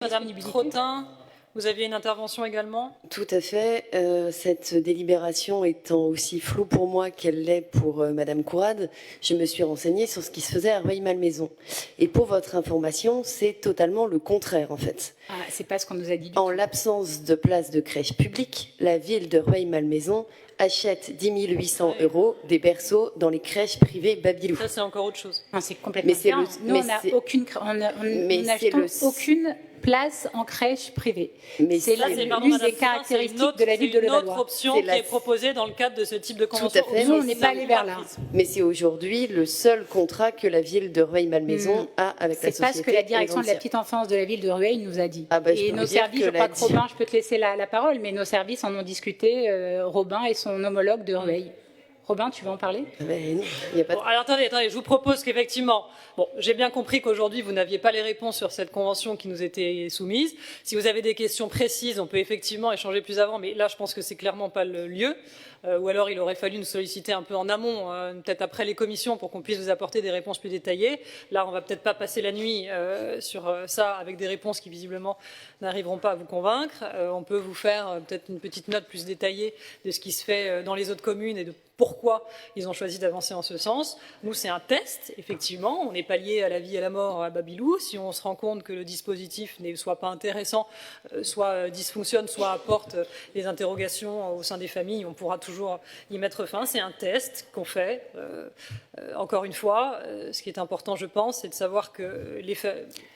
Madame Trottin, vous aviez une intervention également? Tout à fait. Cette délibération étant aussi floue pour moi qu'elle l'est pour Madame Courade, je me suis renseignée sur ce qui se faisait à Rueil-Malmaison. Et pour votre information, c'est totalement le contraire en fait. Ah, c'est pas ce qu'on nous a dit. En l'absence de place de crèche publique, la ville de Rueil-Malmaison achète 10 800 € des berceaux dans les crèches privées Babilou. Ça, c'est encore autre chose. Non, c'est complètement différent. Nous, on n'a aucune, aucune place en crèche privée. C'est l'une des caractéristiques de la ville de Levallois. C'est une autre option qui est proposée dans le cadre de ce type de convention. Tout à fait. Nous, on n'est pas allé vers là. Mais c'est aujourd'hui le seul contrat que la ville de Rueil-Malmaison a avec la société. C'est pas ce que la direction de la petite enfance de la ville de Rueil nous a dit. Et nos services, je crois que Robin, je peux te laisser la parole, mais nos services en ont discuté, Robin et son homologue de Rueil. Robin, tu veux en parler? Alors attendez, je vous propose qu'effectivement, j'ai bien compris qu'aujourd'hui vous n'aviez pas les réponses sur cette convention qui nous était soumise. Si vous avez des questions précises, on peut effectivement échanger plus avant, mais là je pense que c'est clairement pas le lieu. Ou alors il aurait fallu nous solliciter un peu en amont, peut-être après les commissions, pour qu'on puisse vous apporter des réponses plus détaillées. Là, on va peut-être pas passer la nuit sur ça avec des réponses qui visiblement n'arriveront pas à vous convaincre. On peut vous faire peut-être une petite note plus détaillée de ce qui se fait dans les autres communes et de pourquoi ils ont choisi d'avancer en ce sens. Nous, c'est un test, effectivement. On n'est pas lié à la vie et à la mort à Babilou. Si on se rend compte que le dispositif ne soit pas intéressant, soit dysfonctionne, soit apporte des interrogations au sein des familles, on pourra toujours y mettre fin. C'est un test qu'on fait. Encore une fois, ce qui est important, je pense, c'est de savoir que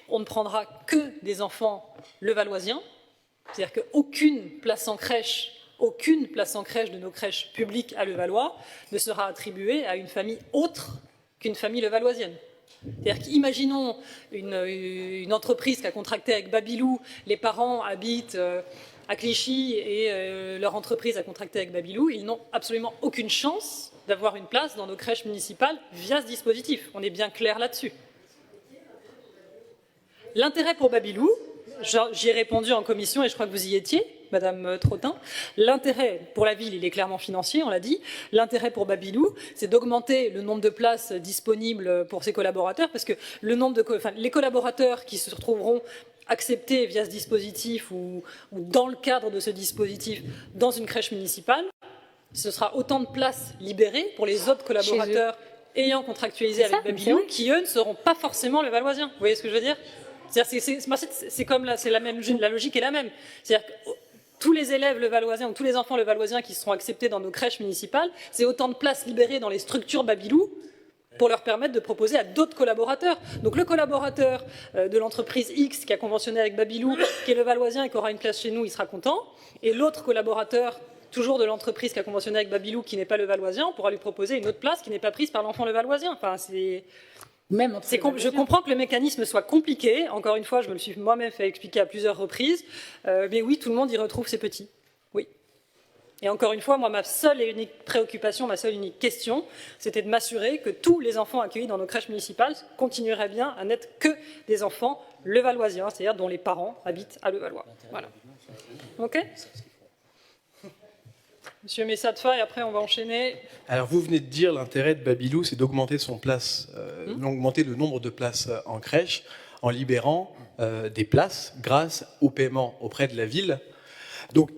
on ne prendra que des enfants levalloisiens. C'est-à-dire qu'aucune place en crèche de nos crèches publiques à Levallois ne sera attribuée à une famille autre qu'une famille levalloisienne. C'est-à-dire qu'imaginons une entreprise qui a contracté avec Babilou, les parents habitent à Clichy et leur entreprise a contracté avec Babilou, ils n'ont absolument aucune chance d'avoir une place dans nos crèches municipales via ce dispositif. On est bien clair là-dessus. L'intérêt pour Babilou, j'y ai répondu en commission et je crois que vous y étiez, Madame Trottin. L'intérêt pour la ville, il est clairement financier, on l'a dit. L'intérêt pour Babilou, c'est d'augmenter le nombre de places disponibles pour ses collaborateurs, parce que les collaborateurs qui se retrouveront acceptés via ce dispositif ou dans le cadre de ce dispositif dans une crèche municipale, ce sera autant de places libérées pour les autres collaborateurs ayant contractualisé avec Babilou, qui eux ne seront pas forcément levalloisiens. Vous voyez ce que je veux dire? La logique est la même. C'est-à-dire que tous les élèves levalloisiens ou tous les enfants levalloisiens qui seront acceptés dans nos crèches municipales, c'est autant de places libérées dans les structures Babilou pour leur permettre de proposer à d'autres collaborateurs. Donc le collaborateur de l'entreprise X qui a conventionné avec Babilou, qui est levalloisien et qui aura une place chez nous, il sera content. Et l'autre collaborateur, toujours de l'entreprise qui a conventionné avec Babilou, qui n'est pas levalloisien, on pourra lui proposer une autre place qui n'est pas prise par l'enfant levalloisien. Enfin, je comprends que le mécanisme soit compliqué. Encore une fois, je me le suis moi-même fait expliquer à plusieurs reprises. Mais oui, tout le monde y retrouve ses petits. Oui. Et encore une fois, moi, ma seule et unique préoccupation, ma seule et unique question, c'était de m'assurer que tous les enfants accueillis dans nos crèches municipales continueraient bien à n'être que des enfants levalloisiens, c'est-à-dire dont les parents habitent à Levallois. Voilà. OK ? Monsieur Messatfa, et après on va enchaîner. Alors vous venez de dire l'intérêt de Babilou, c'est d'augmenter augmenter le nombre de places en crèche en libérant des places grâce au paiement auprès de la ville. Donc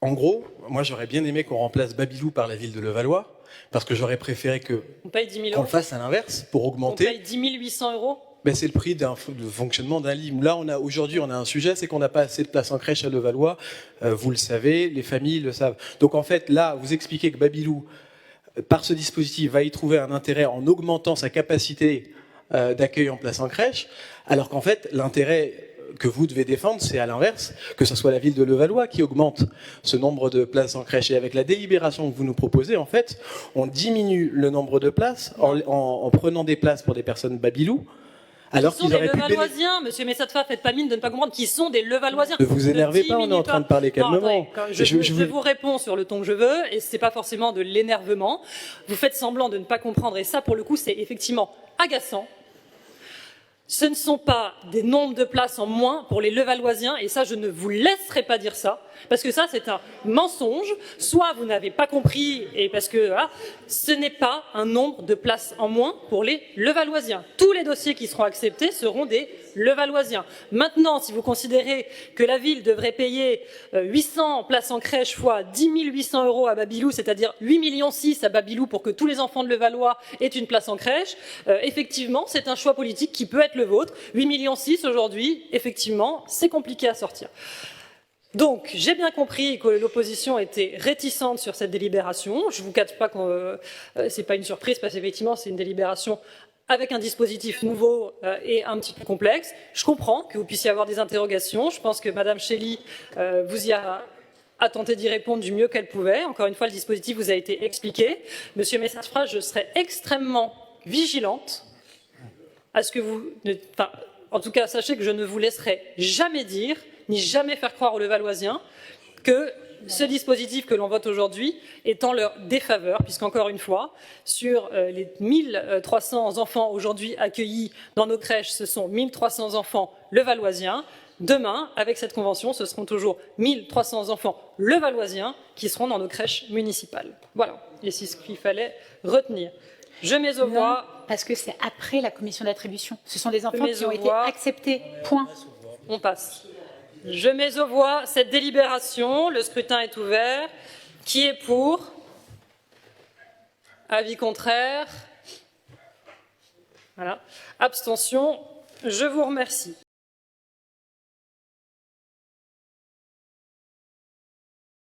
en gros, moi j'aurais bien aimé qu'on remplace Babilou par la ville de Levallois, parce que j'aurais préféré qu'on le fasse à l'inverse pour augmenter. On paye 10 800 €. Ben, c'est le prix de fonctionnement d'un livre. Là, aujourd'hui, on a un sujet, c'est qu'on n'a pas assez de place en crèche à Levallois. Vous le savez, les familles le savent. Donc en fait, là, vous expliquez que Babilou, par ce dispositif, va y trouver un intérêt en augmentant sa capacité d'accueil en place en crèche, alors qu'en fait, l'intérêt que vous devez défendre, c'est à l'inverse, que ce soit la ville de Levallois qui augmente ce nombre de places en crèche. Et avec la délibération que vous nous proposez, en fait, on diminue le nombre de places en prenant des places pour des personnes Babilou. Alors qu'ils sont des levalloisiens, monsieur Messatfa, faites pas mine de ne pas comprendre qu'ils sont des levalloisiens. Ne vous énervez pas, on est en train de parler calmement. Je vous réponds sur le ton que je veux, et c'est pas forcément de l'énervement. Vous faites semblant de ne pas comprendre, et ça, pour le coup, c'est effectivement agaçant. Ce ne sont pas des nombres de places en moins pour les levalloisiens, et ça, je ne vous laisserai pas dire ça, parce que ça, c'est un mensonge. Soit vous n'avez pas compris, et parce que ce n'est pas un nombre de places en moins pour les levalloisiens. Tous les dossiers qui seront acceptés seront des Levalloisien. Maintenant, si vous considérez que la ville devrait payer 800 places en crèche fois 10 800 € à Babilou, c'est-à-dire 8,6 millions à Babilou pour que tous les enfants de Levallois aient une place en crèche, effectivement, c'est un choix politique qui peut être le vôtre. 8,6 millions aujourd'hui, effectivement, c'est compliqué à sortir. Donc, j'ai bien compris que l'opposition était réticente sur cette délibération. Je ne vous cache pas que ce n'est pas une surprise, parce qu'effectivement, c'est une délibération avec un dispositif nouveau et un petit peu complexe. Je comprends que vous puissiez avoir des interrogations. Je pense que Madame Chély vous y a tenté d'y répondre du mieux qu'elle pouvait. Encore une fois, le dispositif vous a été expliqué. Monsieur Messafra, je serai extrêmement vigilante à ce que vous... Enfin, en tout cas, sachez que je ne vous laisserai jamais dire ni jamais faire croire aux Levalloisiens que ce dispositif que l'on vote aujourd'hui est en leur défaveur, puisqu'encore une fois, sur les 1300 enfants aujourd'hui accueillis dans nos crèches, ce sont 1300 enfants levalloisiens. Demain, avec cette convention, ce seront toujours 1300 enfants levalloisiens qui seront dans nos crèches municipales. Voilà, et c'est ce qu'il fallait retenir. Je mets aux voix... Non, parce que c'est après la commission d'attribution. Ce sont des enfants qui ont été acceptés. Point. On passe. Je mets aux voix cette délibération. Le scrutin est ouvert. Qui est pour? Avis contraire? Voilà. Abstention? Je vous remercie.